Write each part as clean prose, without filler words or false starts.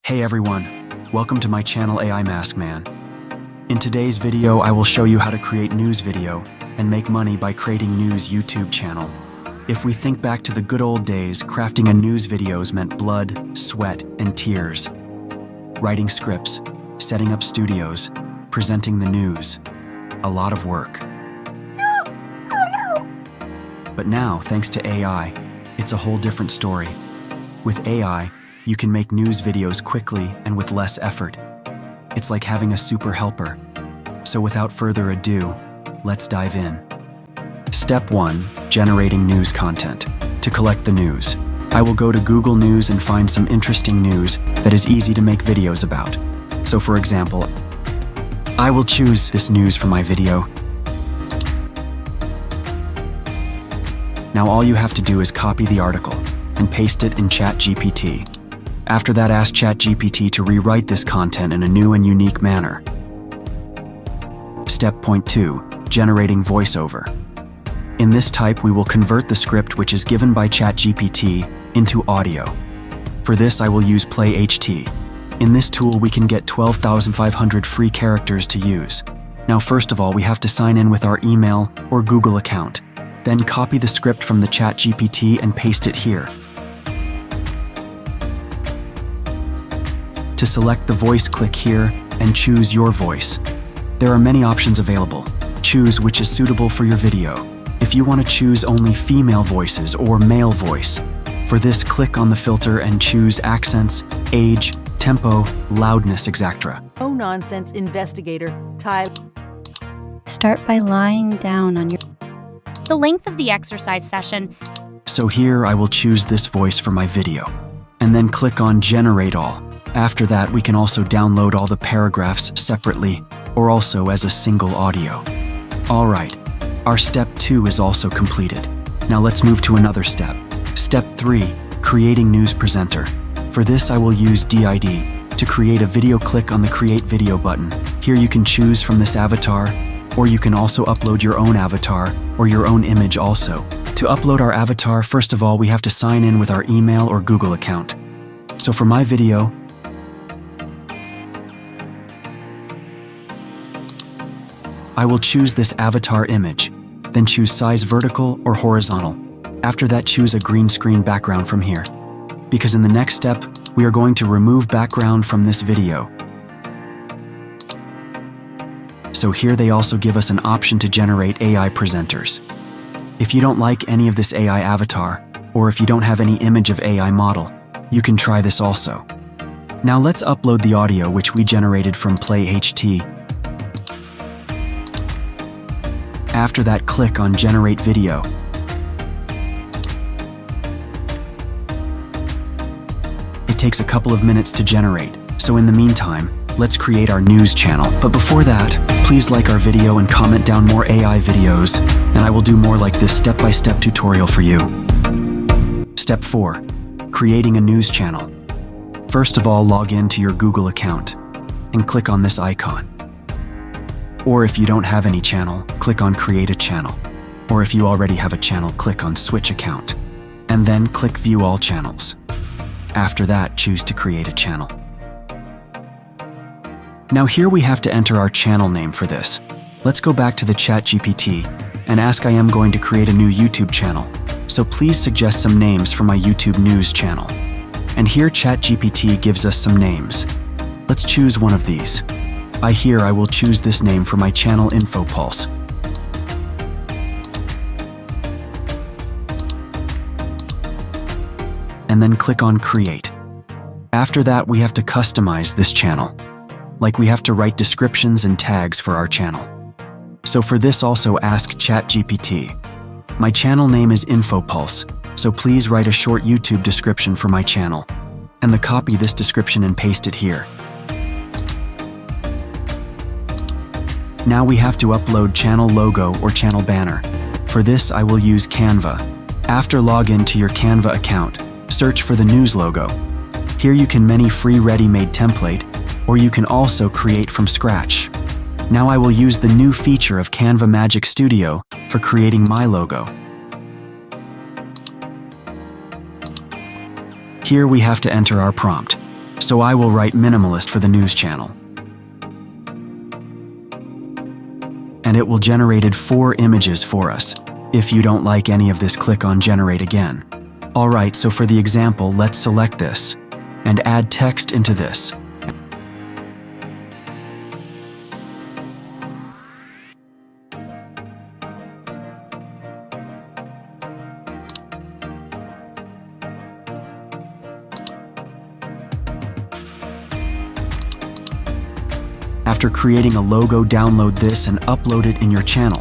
Hey everyone, welcome to my channel AI Maskman. In today's video, I will show you how to create news video and make money by creating news YouTube channel. If we think back to the good old days, crafting a news videos meant blood, sweat, and tears. Writing scripts, setting up studios, presenting the news. A lot of work. But now, thanks to AI, it's a whole different story. With AI, you can make news videos quickly and with less effort. It's like having a super helper. So without further ado, let's dive in. Step 1. Generating news content. To collect the news, I will go to Google News and find some interesting news that is easy to make videos about. So for example, I will choose this news for my video. Now all you have to do is copy the article and paste it in Chat GPT. After that, ask Chat GPT to rewrite this content in a new and unique manner. Step 2. Generating voiceover. In this type, we will convert the script which is given by Chat GPT into audio. For this, I will use Play HT. In this tool, we can get 12,500 free characters to use. Now, first of all, we have to sign in with our email or Google account. Then copy the script from the Chat GPT and paste it here. To select the voice, click here and choose your voice. There are many options available. Choose which is suitable for your video. If you want to choose only female voices or male voice, for this, click on the filter and choose accents, age, tempo, loudness, etc. No-nonsense investigator, Tyler. Start by lying down on your... The length of the exercise session. So here I will choose this voice for my video, and then click on Generate All. After that, we can also download all the paragraphs separately or also as a single audio. Alright, our step 2 is also completed. Now let's move to another step. Step 3, creating news presenter. For this, I will use DID. To create a video, click on the Create Video button. Here you can choose from this avatar, or you can also upload your own avatar or your own image also. To upload our avatar, first of all, we have to sign in with our email or Google account. So for my video, I will choose this avatar image, then choose size vertical or horizontal. After that, choose a green screen background from here. Because in the next step, we are going to remove background from this video. So here they also give us an option to generate AI presenters. If you don't like any of this AI avatar, or if you don't have any image of AI model, you can try this also. Now let's upload the audio which we generated from Play HT. After that, click on Generate Video. It takes a couple of minutes to generate, so in the meantime, let's create our news channel. But before that, please like our video and comment down more AI videos, and I will do more like this step-by-step tutorial for you. Step 4. Creating a news channel. First of all, log in to your Google account and click on this icon. Or if you don't have any channel, click on Create a Channel. Or if you already have a channel, click on Switch Account. And then click View All Channels. After that, choose to create a channel. Now here we have to enter our channel name for this. Let's go back to the Chat GPT and ask I am going to create a new YouTube channel. So please suggest some names for my YouTube news channel. And here Chat GPT gives us some names. Let's choose one of these. I will choose this name for my channel, Info Pulse. And then click on Create. After that, we have to customize this channel. Like we have to write descriptions and tags for our channel. So for this, also ask Chat GPT. My channel name is Info Pulse, so please write a short YouTube description for my channel. And then copy this description and paste it here. Now we have to upload channel logo or channel banner. For this, I will use Canva. After log in to your Canva account, search for the news logo. Here you can many free ready-made template, or you can also create from scratch. Now I will use the new feature of Canva Magic Studio for creating my logo. Here we have to enter our prompt. So I will write minimalist for the news channel. And it will generate 4 images for us. If you don't like any of this, click on generate again. Alright, so for the example, let's select this and add text into this. After creating a logo, download this and upload it in your channel.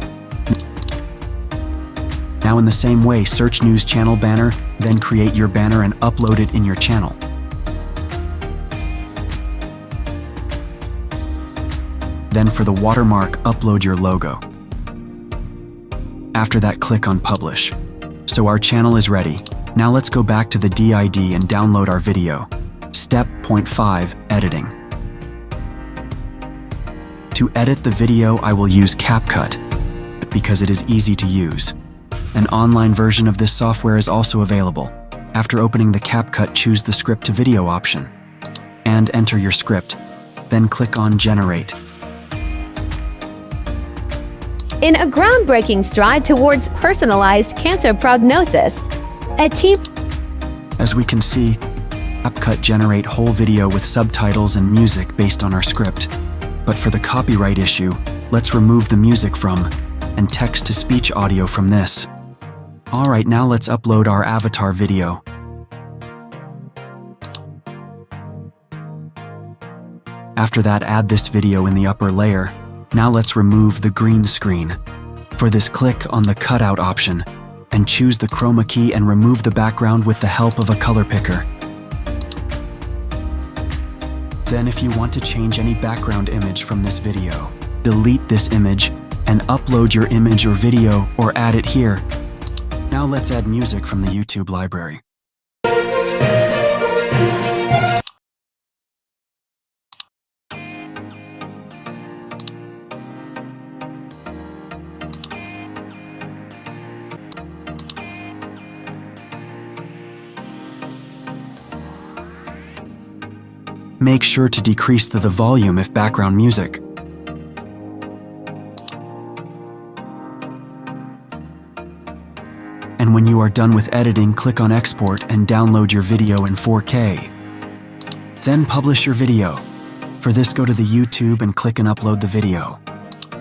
Now in the same way, search news channel banner, then create your banner and upload it in your channel. Then for the watermark, upload your logo. After that, click on publish. So our channel is ready. Now let's go back to the DID and download our video. Step 5, editing. To edit the video, I will use CapCut because it is easy to use. An online version of this software is also available. After opening the CapCut, choose the script to video option and enter your script. Then click on generate. In a groundbreaking stride towards personalized cancer prognosis, a team... As we can see, CapCut generate whole video with subtitles and music based on our script. But for the copyright issue, let's remove the music from and text-to-speech audio from this. Alright, now let's upload our avatar video. After that, add this video in the upper layer. Now let's remove the green screen. For this, click on the cutout option and choose the chroma key and remove the background with the help of a color picker. Then if you want to change any background image from this video, delete this image and upload your image or video or add it here. Now let's add music from the YouTube library. Make sure to decrease the volume if background music. And when you are done with editing, click on export and download your video in 4K. Then publish your video. For this, go to the YouTube and click and upload the video.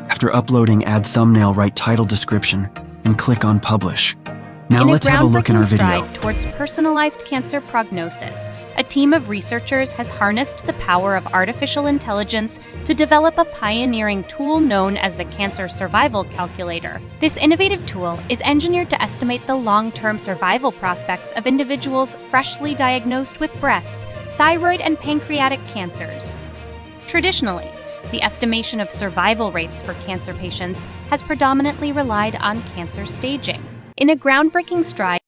After uploading, add thumbnail, write title, description, and click on publish. Now let's have a look in our video. Towards personalized cancer prognosis, a team of researchers has harnessed the power of artificial intelligence to develop a pioneering tool known as the Cancer Survival Calculator. This innovative tool is engineered to estimate the long-term survival prospects of individuals freshly diagnosed with breast, thyroid, and pancreatic cancers. Traditionally, the estimation of survival rates for cancer patients has predominantly relied on cancer staging. In a groundbreaking stride,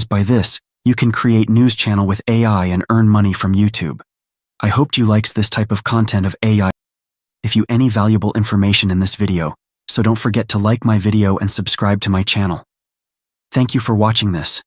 by this, you can create news channel with AI and earn money from YouTube. I hope you likes this type of content of AI. If you any valuable information in this video, so don't forget to like my video and subscribe to my channel. Thank you for watching this.